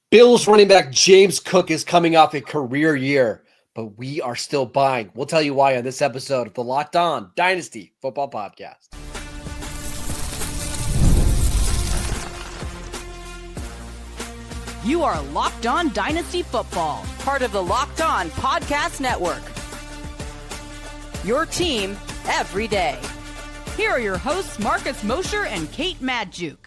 Bills running back James Cook is coming off a career year, but we are still buying. We'll tell you why on this episode of the Locked On Dynasty Football Podcast. You are Locked On Dynasty Football, part of the Locked On Podcast Network. Your team every day. Here are your hosts, Marcus Mosher and Kate Madjuk.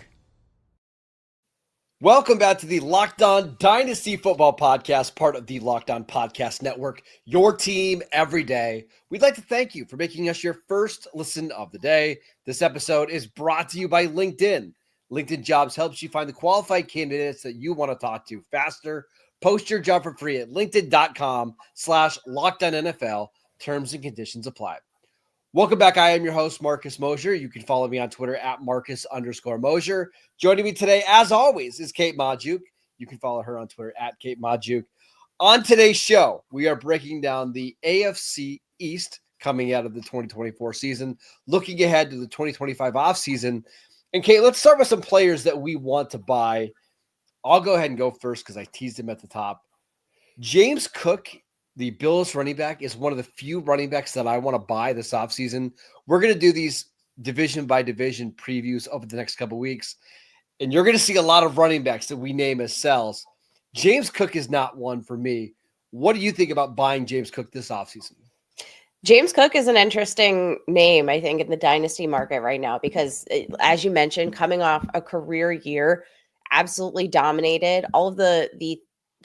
Welcome back to the Locked On Dynasty Football Podcast, part of the Locked On Podcast Network, your team every day. We'd like to thank you for making us your first listen of the day. This episode is brought to you by LinkedIn. LinkedIn Jobs helps you find the qualified candidates that you want to talk to faster. Post your job for free at linkedin.com/LockedOnNFL. Terms and conditions apply. Welcome back. I am your host, Marcus Mosher. You can follow me on Twitter at Marcus_Mosher. Joining me today, as always, is Kate Madjuk. You can follow her on Twitter at Kate Madjuk. On today's show, we are breaking down the AFC East coming out of the 2024 season, looking ahead to the 2025 offseason. And Kate, let's start with some players that we want to buy. I'll go ahead and go first because I teased him at the top. James Cook, the Bills running back, is one of the few running backs that I want to buy this offseason. We're going to do these division by division previews over the next couple of weeks, and you're going to see a lot of running backs that we name as sells. James Cook is not one for me. What do you think about buying James Cook this offseason? James Cook is an interesting name, I think, in the dynasty market right now because, as you mentioned, coming off a career year, absolutely dominated. All of the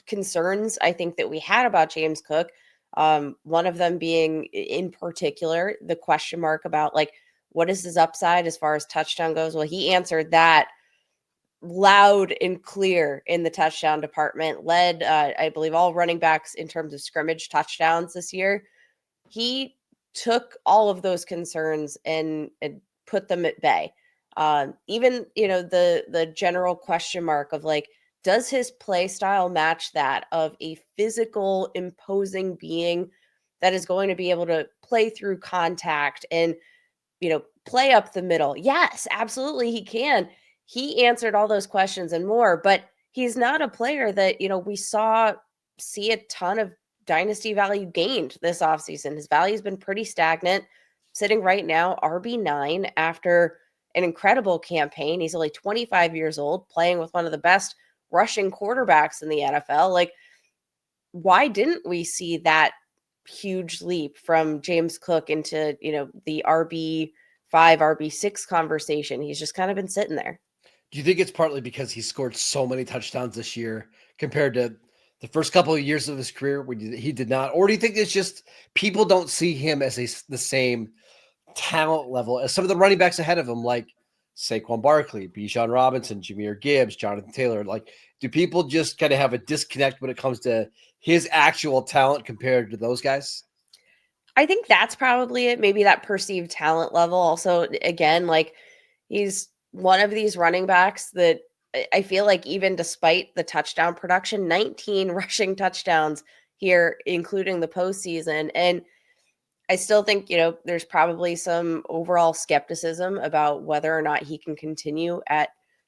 concerns I think that we had about James Cook, one of them being in particular the question mark about like what is his upside as far as touchdown goes. Well, he answered that loud and clear in the touchdown department, led I believe all running backs in terms of scrimmage touchdowns this year. He took all of those concerns and put them at bay. Even the general question mark of like, does his play style match that of a physical, imposing being that is going to be able to play through contact and, play up the middle? Yes, absolutely he can. He answered all those questions and more, but he's not a player that, we see a ton of dynasty value gained this offseason. His value has been pretty stagnant, sitting right now RB9 after an incredible campaign. He's only 25 years old, playing with one of the best rushing quarterbacks in the NFL. Like, why didn't we see that huge leap from James Cook into, the RB5, RB6 conversation? He's just kind of been sitting there. Do you think it's partly because he scored so many touchdowns this year compared to the first couple of years of his career when he did not? Or do you think it's just people don't see him as the same talent level as some of the running backs ahead of him, like Saquon Barkley, Bijan Robinson, Jahmyr Gibbs, Jonathan Taylor? Like, do people just kind of have a disconnect when it comes to his actual talent compared to those guys? I think that's probably it. Maybe that perceived talent level. Also, again, like he's one of these running backs that I feel like even despite the touchdown production, 19 rushing touchdowns here, including the postseason. And I still think, there's probably some overall skepticism about whether or not he can continue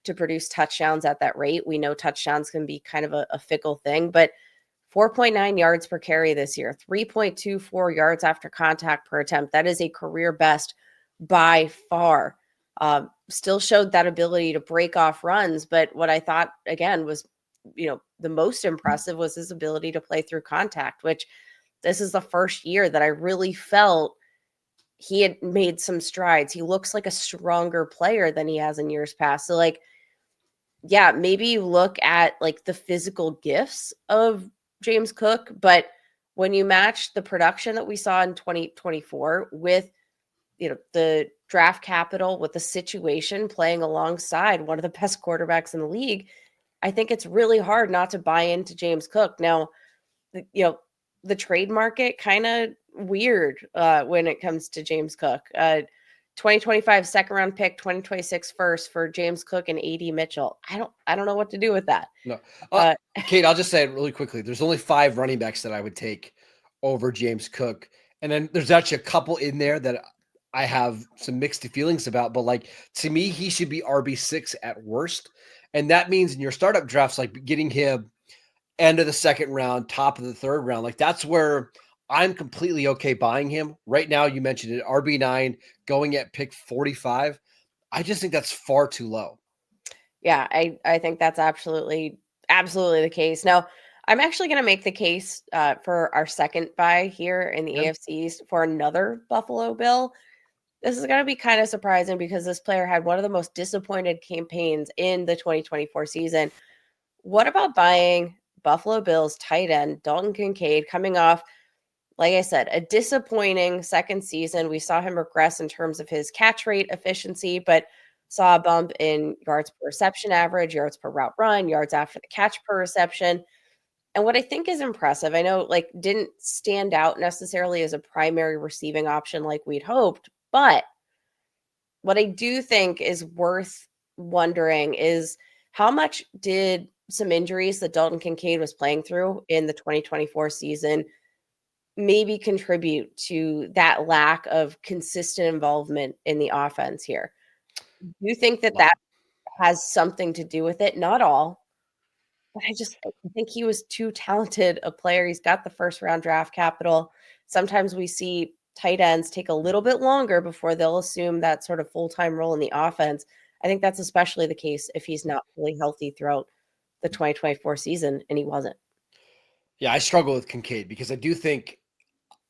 to produce touchdowns at that rate. We know touchdowns can be kind of a fickle thing, but 4.9 yards per carry this year, 3.24 yards after contact per attempt. That is a career best by far. Still showed that ability to break off runs. But what I thought, again, was, the most impressive was his ability to play through contact, which this is the first year that I really felt he had made some strides. He looks like a stronger player than he has in years past. So like, yeah, maybe you look at like the physical gifts of James Cook, but when you match the production that we saw in 2024 with, the draft capital, with the situation playing alongside one of the best quarterbacks in the league, I think it's really hard not to buy into James Cook. Now, the trade market kind of weird when it comes to James Cook. 2025 second round pick, 2026 first for James Cook and AD Mitchell. I don't know what to do with that. No. Kate, I'll just say it really quickly. There's only 5 running backs that I would take over James Cook. And then there's actually a couple in there that I have some mixed feelings about, but like to me, he should be RB6 at worst. And that means in your startup drafts, like getting him end of the second round, top of the third round. Like that's where I'm completely okay buying him. Right now, you mentioned it, RB9 going at pick 45. I just think that's far too low. Yeah, I think that's absolutely the case. Now, I'm actually going to make the case for our second buy here in the Okay. AFC East for another Buffalo Bill. This is going to be kind of surprising because this player had one of the most disappointed campaigns in the 2024 season. What about buying Buffalo Bills tight end Dalton Kincaid coming off, like I said, a disappointing second season? We saw him regress in terms of his catch rate efficiency, but saw a bump in yards per reception average, yards per route run, yards after the catch per reception. And what I think is impressive, I know like didn't stand out necessarily as a primary receiving option like we'd hoped, but what I do think is worth wondering is how much did some injuries that Dalton Kincaid was playing through in the 2024 season maybe contribute to that lack of consistent involvement in the offense here? Do you think that Wow. that has something to do with it? Not all, but I think he was too talented a player. He's got the first round draft capital. Sometimes we see tight ends take a little bit longer before they'll assume that sort of full-time role in the offense. I think that's especially the case if he's not fully healthy throughout the 2024 season, and he wasn't. Yeah, I struggle with Kincaid because I do think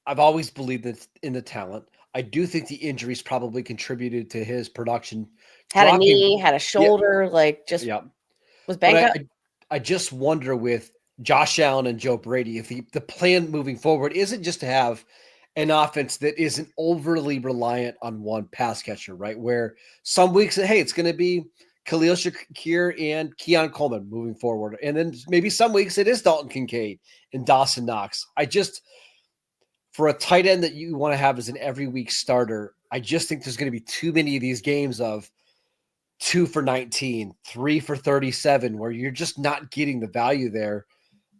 I've always believed in the talent. I do think the injuries probably contributed to his production Had a dropping. knee, had a Yeah, shoulder, like just yeah. was But banged up. I just wonder with Josh Allen and Joe Brady if the plan moving forward isn't just to have an offense that isn't overly reliant on one pass catcher, right? Where some weeks, hey, it's going to be Khalil Shakir and Keon Coleman moving forward. And then maybe some weeks it is Dalton Kincaid and Dawson Knox. For a tight end that you want to have as an every week starter, I just think there's going to be too many of these games of 2 for 19, 3 for 37, where you're just not getting the value there.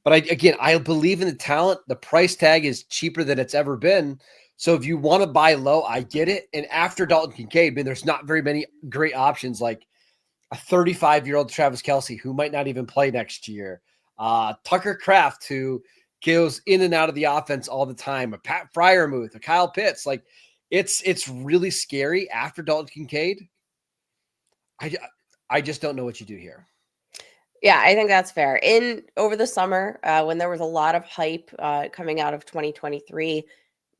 But I believe in the talent. The price tag is cheaper than it's ever been. So if you want to buy low, I get it. And after Dalton Kincaid, there's not very many great options like a 35-year-old Travis Kelce who might not even play next year. Tucker Kraft, who goes in and out of the offense all the time. A Pat Fryermuth, a Kyle Pitts. Like it's really scary after Dalton Kincaid. I just don't know what you do here. Yeah, I think that's fair. Over the summer, when there was a lot of hype coming out of 2023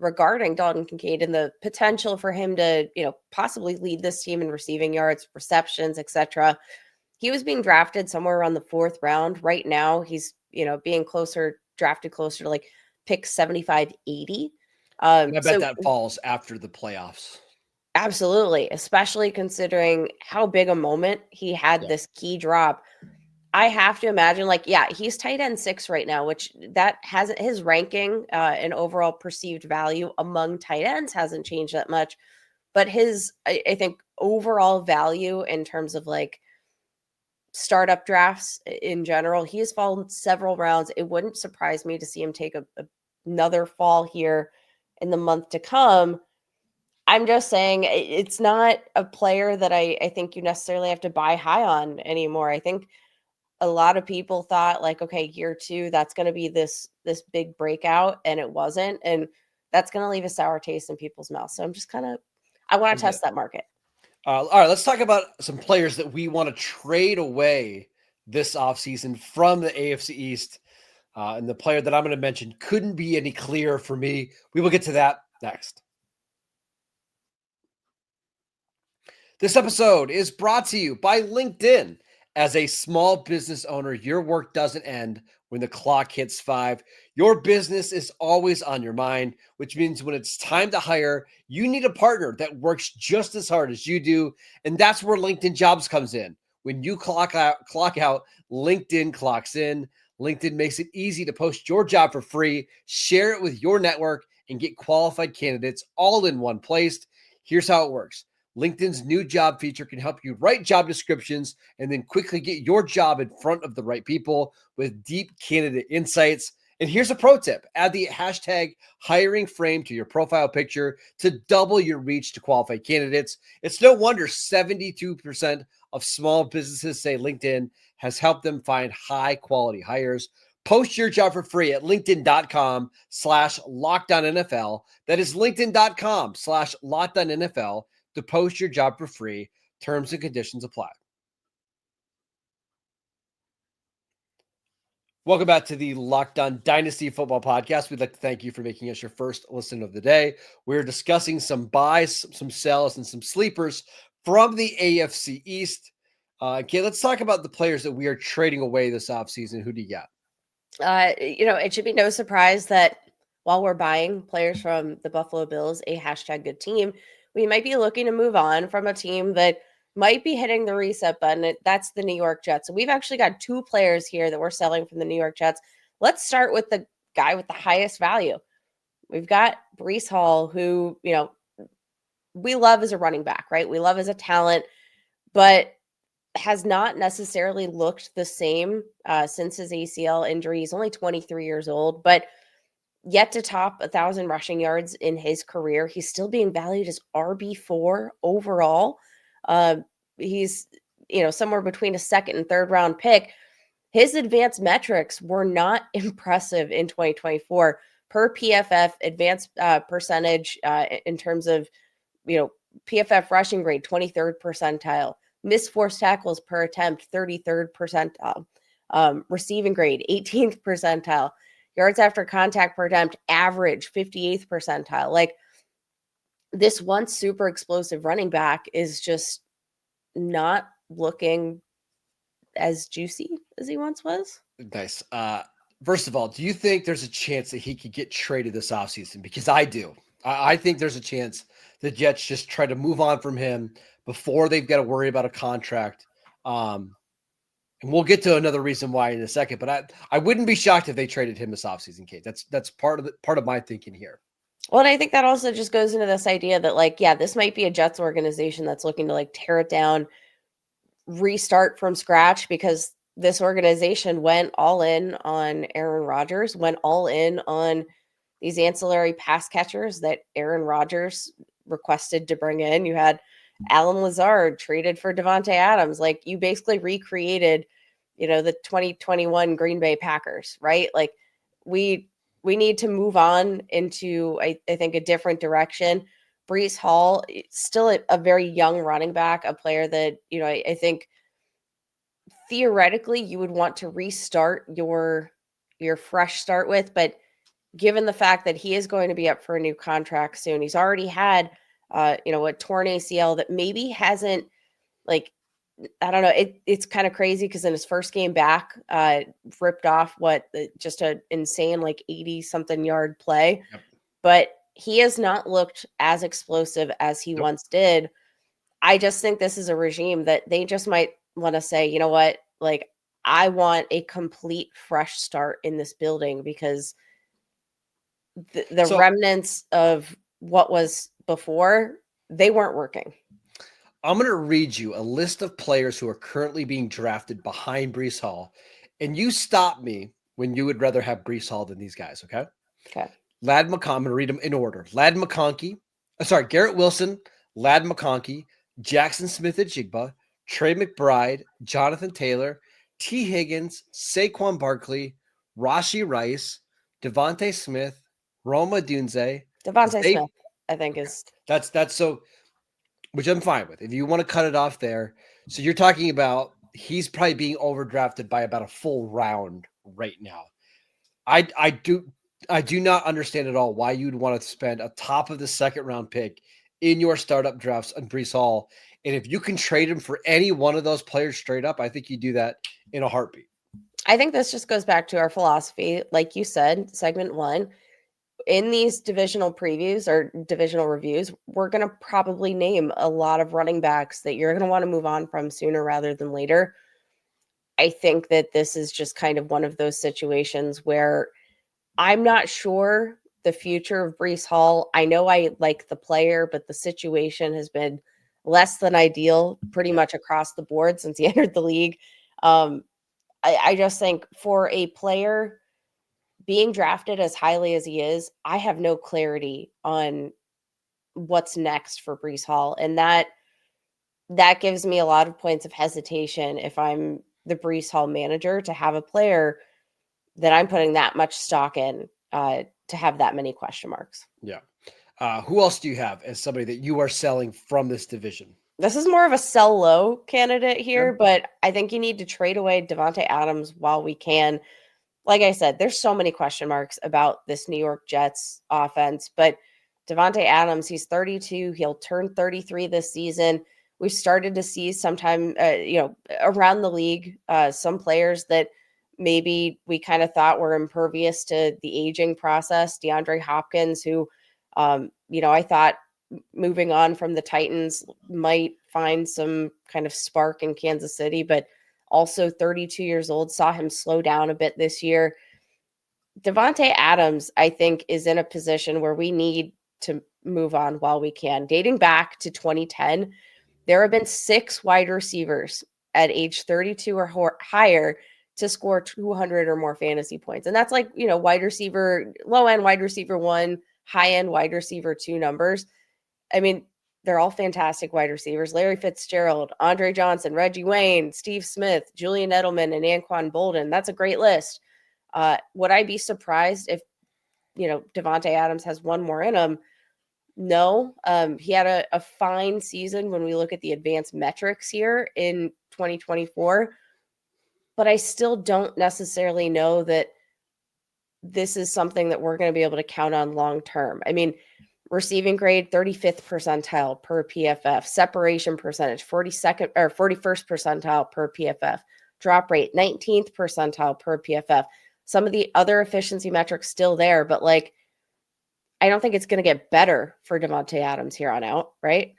regarding Dalton Kincaid and the potential for him to, possibly lead this team in receiving yards, receptions, etc., he was being drafted somewhere around the fourth round. Right now, he's being drafted closer to like pick 75, 80. And I bet So that falls after the playoffs. absolutely, especially considering how big a moment he had Yeah. this key drop. I have to imagine, like, yeah, he's tight end 6 right now, which that hasn't his ranking and overall perceived value among tight ends hasn't changed that much. But his, I think, overall value in terms of like startup drafts in general, he has fallen several rounds. It wouldn't surprise me to see him take another fall here in the month to come. I'm just saying it's not a player that I think you necessarily have to buy high on anymore. I think a lot of people thought like, okay, year 2, that's going to be this big breakout, and it wasn't. And that's going to leave a sour taste in people's mouths. So I'm just I want to test that market. All right, let's talk about some players that we want to trade away this offseason from the AFC East. And the player that I'm going to mention couldn't be any clearer for me. We will get to that next. This episode is brought to you by LinkedIn. As a small business owner, your work doesn't end when the clock hits 5. Your business is always on your mind, which means when it's time to hire, you need a partner that works just as hard as you do. And that's where LinkedIn Jobs comes in. When you clock out, LinkedIn clocks in. LinkedIn makes it easy to post your job for free, share it with your network, and get qualified candidates all in one place. Here's how it works. LinkedIn's new job feature can help you write job descriptions and then quickly get your job in front of the right people with deep candidate insights. And here's a pro tip. Add the hashtag hiring frame to your profile picture to double your reach to qualified candidates. It's no wonder 72% of small businesses say LinkedIn has helped them find high quality hires. Post your job for free at linkedin.com/LockedOnNFL. That is linkedin.com/LockedOnNFL to post your job for free. Terms and conditions apply. Welcome back to the Locked On Dynasty Football Podcast. We'd like to thank you for making us your first listen of the day. We're discussing some buys, some sells, and some sleepers from the AFC East. Okay, let's talk about the players that we are trading away this offseason. Who do you got? It should be no surprise that while we're buying players from the Buffalo Bills, a #good team, we might be looking to move on from a team that might be hitting the reset button. That's the New York Jets. So we've actually got 2 players here that we're selling from the New York Jets. Let's start with the guy with the highest value. We've got Breece Hall, who, we love as a running back, right? We love as a talent, but has not necessarily looked the same since his ACL injury. He's only 23 years old, but yet to top 1,000 rushing yards in his career. He's still being valued as RB4 overall. He's, somewhere between a second and third round pick. His advanced metrics were not impressive in 2024 per PFF advanced percentage in terms of, PFF rushing grade, 23rd percentile, missed forced tackles per attempt, 33rd percentile, receiving grade, 18th percentile, yards after contact per attempt, average, 58th percentile. Like, this once super explosive running back is just not looking as juicy as he once was. Nice. First of all, do you think there's a chance that he could get traded this offseason? Because I do. I think there's a chance the Jets just try to move on from him before they've got to worry about a contract. And we'll get to another reason why in a second, but I wouldn't be shocked if they traded him this offseason, Kate. That's part of my thinking here. Well, and I think that also just goes into this idea that, this might be a Jets organization that's looking to tear it down, restart from scratch, because this organization went all in on Aaron Rodgers, went all in on these ancillary pass catchers that Aaron Rodgers requested to bring in. You had Alan Lazard traded for Davante Adams. You basically recreated, the 2021 Green Bay Packers, right? We need to move on into, I think, a different direction. Breece Hall, still a very young running back, a player that, I think theoretically you would want to restart your fresh start with. But given the fact that he is going to be up for a new contract soon, he's already had, a torn ACL that maybe hasn't, I don't know. It's kind of crazy because in his first game back, ripped off just an insane 80-something yard play. Yep. But he has not looked as explosive as he once did. I just think this is a regime that they just might want to say, you know what, I want a complete fresh start in this building, because the remnants of what was before, they weren't working. I'm going to read you a list of players who are currently being drafted behind Breece Hall, and you stop me when you would rather have Breece Hall than these guys, okay? Okay. I'm going to read them in order. Garrett Wilson, Ladd McConkey, Jackson Smith-Njigba, Trey McBride, Jonathan Taylor, T. Higgins, Saquon Barkley, Rashee Rice, Devontae Smith, Roma Dunze. Devontae Smith, I think is... That's so... Which I'm fine with. If you want to cut it off there. So you're talking about he's probably being overdrafted by about a full round right now. I do not understand at all why you'd want to spend a top of the second round pick in your startup drafts on Breece Hall. And if you can trade him for any one of those players straight up, I think you do that in a heartbeat. I think this just goes back to our philosophy. Like you said, segment 1, in these divisional previews or divisional reviews, we're going to probably name a lot of running backs that you're going to want to move on from sooner rather than later. I think that this is just kind of one of those situations where I'm not sure the future of Breece Hall. I know I like the player, but the situation has been less than ideal pretty much across the board since he entered the league. I just think for a player being drafted as highly as he is, I have no clarity on what's next for Breece Hall. And that gives me a lot of points of hesitation if I'm the Breece Hall manager, to have a player that I'm putting that much stock in to have that many question marks. Yeah. Who else do you have as somebody that you are selling from this division? This is more of a sell low candidate here, Sure. but I think you need to trade away Davante Adams while we can. Like I said, there's so many question marks about this New York Jets offense, but Davante Adams, he's 32. He'll turn 33 this season. We've started to see sometime, around the league, some players that maybe we kind of thought were impervious to the aging process. DeAndre Hopkins, who, I thought moving on from the Titans might find some kind of spark in Kansas City, but also 32 years old, saw him slow down a bit this year. Davante Adams, I think, is in a position where we need to move on while we can. Dating back to 2010, there have been 6 wide receivers at age 32 or higher to score 200 or more fantasy points. And that's like, wide receiver, low end wide receiver 1, high end wide receiver 2 numbers. I mean, they're all fantastic wide receivers. Larry Fitzgerald, Andre Johnson, Reggie Wayne, Steve Smith, Julian Edelman, and Anquan Bolden. That's a great list. Would I be surprised if, Davante Adams has one more in him? No. He had a fine season when we look at the advanced metrics here in 2024. But I still don't necessarily know that this is something that we're going to be able to count on long term. I mean, receiving grade 35th percentile per PFF, separation percentage 42nd or 41st percentile per PFF, drop rate 19th percentile per PFF. Some of the other efficiency metrics still there, but like I don't think it's going to get better for Davante Adams here on out, right?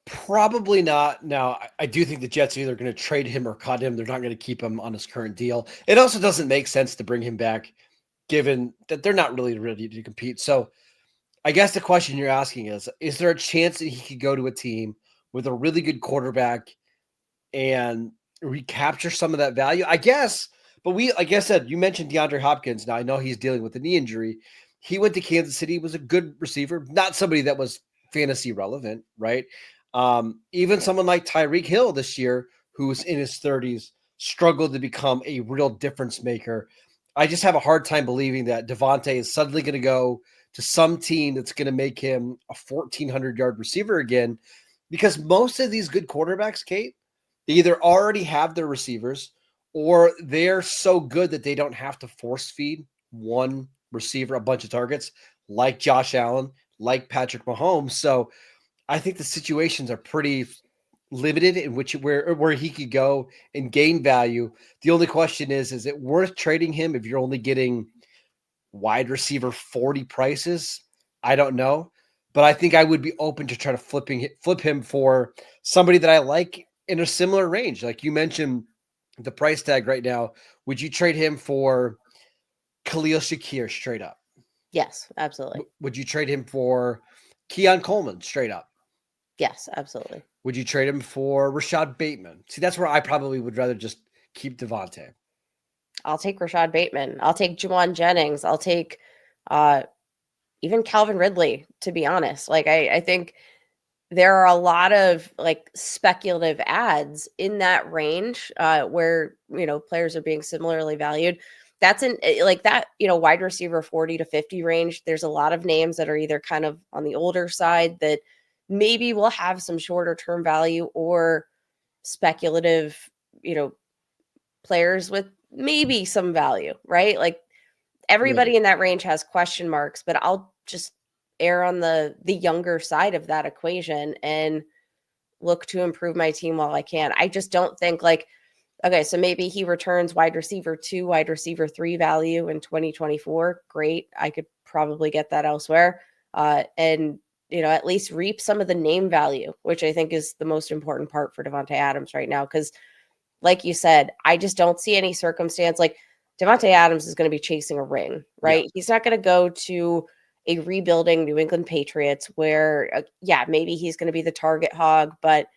Probably not. Now, I do think the Jets are either going to trade him or cut him. They're not going to keep him on his current deal. It also doesn't make sense to bring him back, given that they're not really ready to compete. So I guess the question you're asking is there a chance that he could go to a team with a really good quarterback and recapture some of that value? I guess, but like I said, you mentioned DeAndre Hopkins. Now, I know he's dealing with a knee injury. He went to Kansas City, was a good receiver, not somebody that was fantasy relevant, right? Even someone like Tyreek Hill this year, who's in his 30s, struggled to become a real difference maker. I just have a hard time believing that Davante is suddenly going to go to some team that's going to make him a 1,400-yard receiver again, because most of these good quarterbacks, Kate, they either already have their receivers or they're so good that they don't have to force feed one receiver a bunch of targets like Josh Allen, like Patrick Mahomes. So I think the situations are pretty limited in where he could go and gain value. The only question is it worth trading him if you're only getting wide receiver 40 prices? I don't know, but I think I would be open to try to flip him for somebody that I like in a similar range. Like you mentioned the price tag right now. Would you trade him for Khalil Shakir straight up? Yes, absolutely. Would you trade him for Keon Coleman straight up? Yes, absolutely. Would you trade him for Rashad Bateman? See, that's where I probably would rather just keep Davante. I'll take Rashad Bateman. I'll take Juwan Jennings. I'll take even Calvin Ridley, to be honest. Like I think there are a lot of like speculative ads in that range where, players are being similarly valued. That's in like that, wide receiver 40 to 50 range. There's a lot of names that are either kind of on the older side that maybe will have some shorter term value or speculative, players with maybe some value, right? Like everybody in that range has question marks, but I'll just err on the younger side of that equation and look to improve my team while I can. I just don't think okay, so maybe he returns wide receiver 2, wide receiver 3 value in 2024. Great. I could probably get that elsewhere. And at least reap some of the name value, which I think is the most important part for Davante Adams right now. Because like you said, I just don't see any circumstance like Davante Adams is going to be chasing a ring, right? Yeah. He's not going to go to a rebuilding New England Patriots where, maybe he's going to be the target hog, but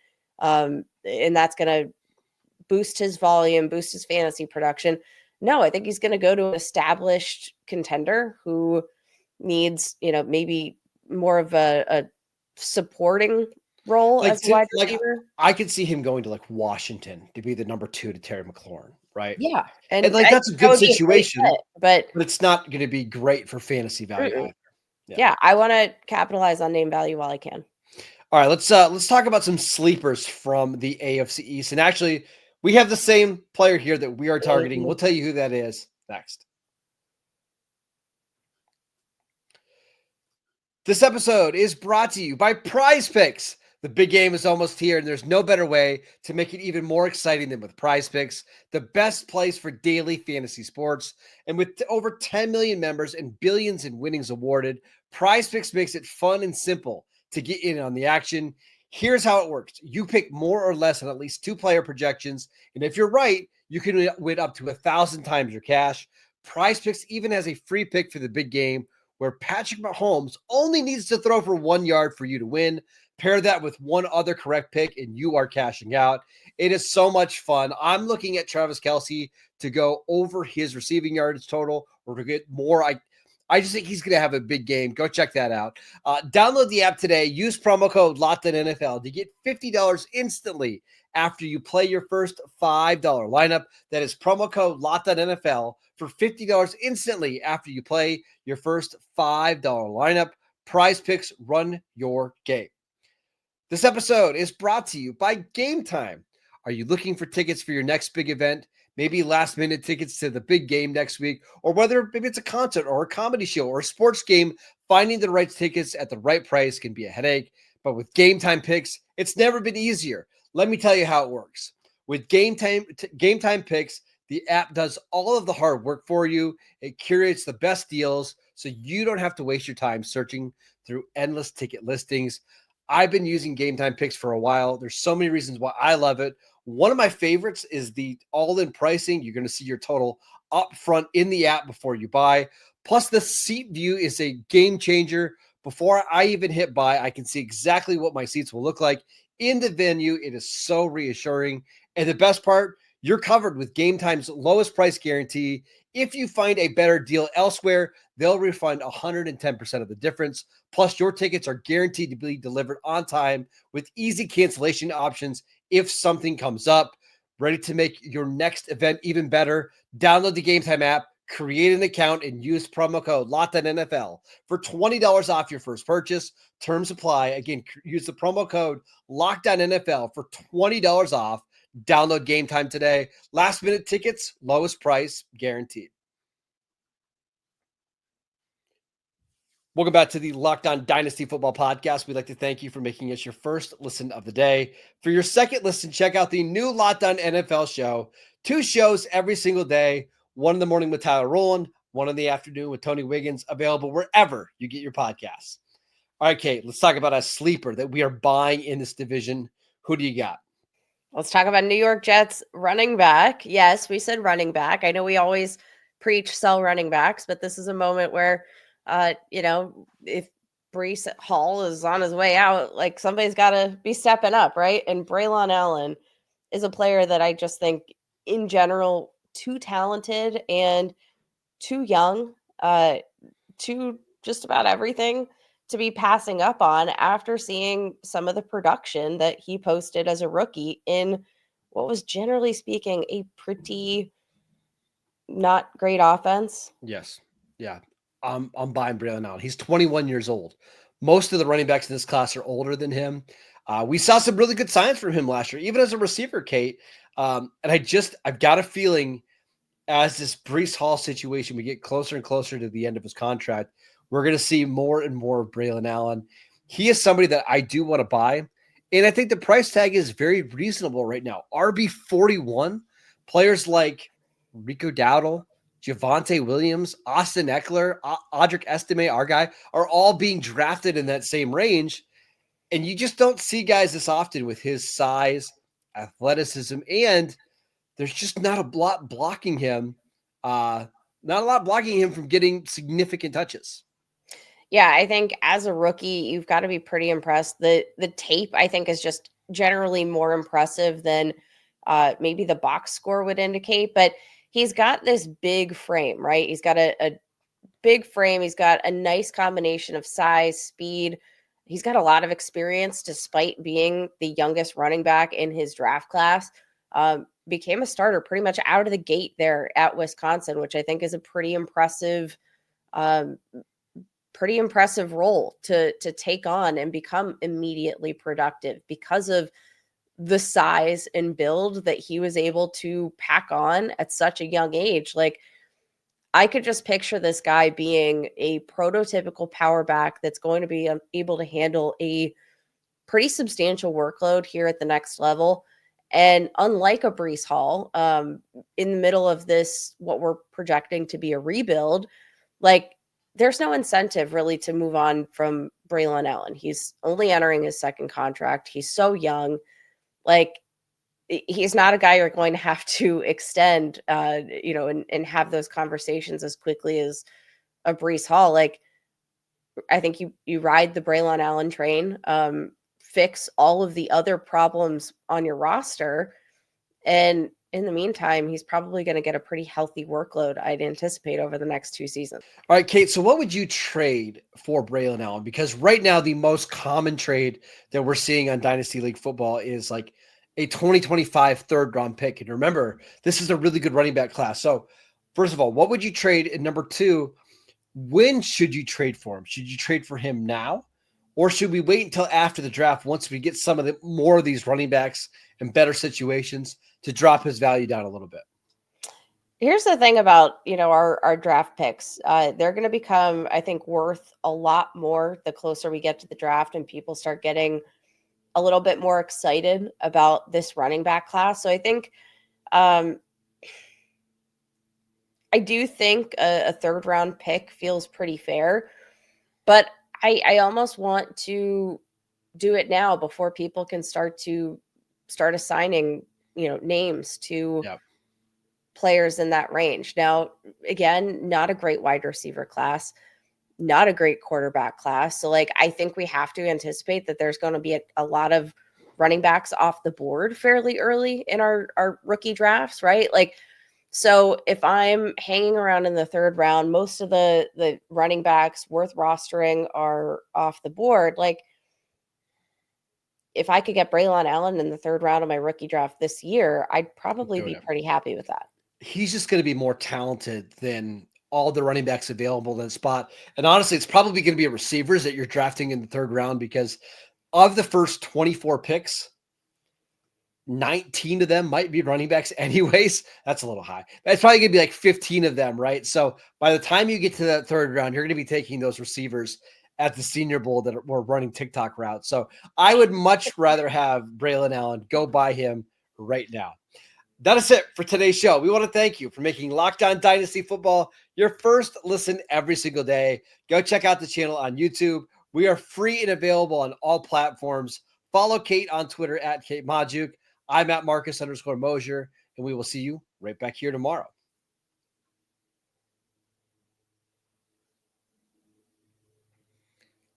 and that's going to boost his volume, boost his fantasy production. No, I think he's going to go to an established contender who needs, maybe more of a supporting role Like, as a wide like receiver. I could see him going to like Washington to be the number 2 to Terry McLaurin, right? Yeah, And and like I that's a think that good would be a great situation, fit, but but it's not going to be great for fantasy value mm-mm. either. Yeah. Yeah, I wanna capitalize on name value while I can. All right, let's talk about some sleepers from the AFC East. And actually, we have the same player here that we are targeting. We'll tell you who that is next. This episode is brought to you by PrizePicks. The big game is almost here, and there's no better way to make it even more exciting than with PrizePicks, the best place for daily fantasy sports. And with over 10 million members and billions in winnings awarded, PrizePicks makes it fun and simple to get in on the action. Here's how it works. You pick more or less on at least 2 player projections, and if you're right, you can win up to 1,000 times your cash. PrizePicks even has a free pick for the big game where Patrick Mahomes only needs to throw for 1 yard for you to win. Pair that with one other correct pick, and you are cashing out. It is so much fun. I'm looking at Travis Kelce to go over his receiving yards total or to get more. I just think he's going to have a big game. Go check that out. Download the app today. Use promo code LOCKEDONNFL to get $50 instantly after you play your first $5 lineup. That is promo code LOCKEDONNFL for $50 instantly after you play your first $5 lineup. PrizePicks, run your game. This episode is brought to you by Gametime. Are you looking for tickets for your next big event? Maybe last-minute tickets to the big game next week, or whether maybe it's a concert or a comedy show or a sports game, finding the right tickets at the right price can be a headache. But with Gametime picks, it's never been easier. Let me tell you how it works. With Gametime picks, the app does all of the hard work for you. It curates the best deals so you don't have to waste your time searching through endless ticket listings. I've been using Gametime picks for a while. There's so many reasons why I love it. One of my favorites is the all-in pricing. You're going to see your total up front in the app before you buy. Plus, the seat view is a game changer. Before I even hit buy, I can see exactly what my seats will look like in the venue. It is so reassuring. And the best part, you're covered with Gametime's lowest price guarantee. If you find a better deal elsewhere, they'll refund 110% of the difference. Plus, your tickets are guaranteed to be delivered on time with easy cancellation options if something comes up. Ready to make your next event even better? Download the Gametime app, create an account, and use promo code LOCKEDONNFL for $20 off your first purchase. Terms apply. Again, use the promo code LOCKEDONNFL for $20 off. Download Gametime today. Last minute tickets, lowest price guaranteed. Welcome back to the Locked On Dynasty Football Podcast. We'd like to thank you for making us your first listen of the day. For your second listen, check out the new Locked On NFL show. 2 shows every single day. One in the morning with Tyler Rowland, one in the afternoon with Tony Wiggins, available wherever you get your podcasts. All right, Kate, let's talk about a sleeper that we are buying in this division. Who do you got? Let's talk about New York Jets running back. Yes, we said running back. I know we always preach sell running backs, but this is a moment where, if Breece Hall is on his way out, like somebody's got to be stepping up, right? And Braelon Allen is a player that I just think in general, too talented and too young, too just about everything to be passing up on after seeing some of the production that he posted as a rookie in what was generally speaking a pretty not great offense. Yes. Yeah. I'm buying Braelon Allen. He's 21 years old. Most of the running backs in this class are older than him. We saw some really good signs from him last year, even as a receiver, Kate. And I've got a feeling as this Breece Hall situation, we get closer and closer to the end of his contract, we're going to see more and more of Braelon Allen. He is somebody that I do want to buy. And I think the price tag is very reasonable right now. RB 41, players like Rico Dowdle, Javonte Williams, Austin Eckler, Audric Estime, our guy, are all being drafted in that same range. And you just don't see guys this often with his size, athleticism, and there's just not a lot blocking him. Not a lot blocking him from getting significant touches. Yeah, I think as a rookie, you've got to be pretty impressed. The tape, I think, is just generally more impressive than maybe the box score would indicate. But he's got this big frame, right? He's got a big frame. He's got a nice combination of size, speed. He's got a lot of experience despite being the youngest running back in his draft class. Became a starter pretty much out of the gate there at Wisconsin, which I think is a pretty impressive role to take on and become immediately productive because of the size and build that he was able to pack on at such a young age. Like, I could just picture this guy being a prototypical power back that's going to be able to handle a pretty substantial workload here at the next level. And unlike a Breece Hall, in the middle of this, what we're projecting to be a rebuild, like, there's no incentive really to move on from Braelon Allen. He's only entering his second contract. He's so young. Like, he's not a guy you're going to have to extend, and have those conversations as quickly as a Breece Hall. Like, I think you ride the Braelon Allen train, fix all of the other problems on your roster. And in the meantime, he's probably going to get a pretty healthy workload, I'd anticipate, over the next 2 seasons. All right, Kate. So what would you trade for Braelon Allen? Because right now, the most common trade that we're seeing on Dynasty League football is like a 2025 third round pick. And remember, this is a really good running back class. So first of all, what would you trade? And number two, when should you trade for him? Should you trade for him now? Or should we wait until after the draft once we get some of the more of these running backs in better situations to drop his value down a little bit? Here's the thing about, our draft picks. They're going to become, I think, worth a lot more the closer we get to the draft and people start getting a little bit more excited about this running back class. So I think, I do think a third round pick feels pretty fair, but I almost want to do it now before people can start assigning, names to players in that range. Now, again, not a great wide receiver class, not a great quarterback class. So, like, I think we have to anticipate that there's going to be a lot of running backs off the board fairly early in our rookie drafts, right? Like, so if I'm hanging around in the third round, most of the running backs worth rostering are off the board. Like, if I could get Braelon Allen in the third round of my rookie draft this year, I'd probably be pretty happy with that. He's just going to be more talented than all the running backs available in that spot. And honestly, it's probably going to be receivers that you're drafting in the third round because of the first 24 picks, 19 of them might be running backs anyways. That's a little high. It's probably going to be like 15 of them, right? So by the time you get to that third round, you're going to be taking those receivers at the Senior Bowl that were running TikTok routes. So I would much rather have Braelon Allen. Go buy him right now. That is it for today's show. We want to thank you for making Locked On Dynasty Football your first listen every single day. Go check out the channel on YouTube. We are free and available on all platforms. Follow Kate on Twitter at Kate Majuk. I'm at Marcus _Mosier, and we will see you right back here tomorrow.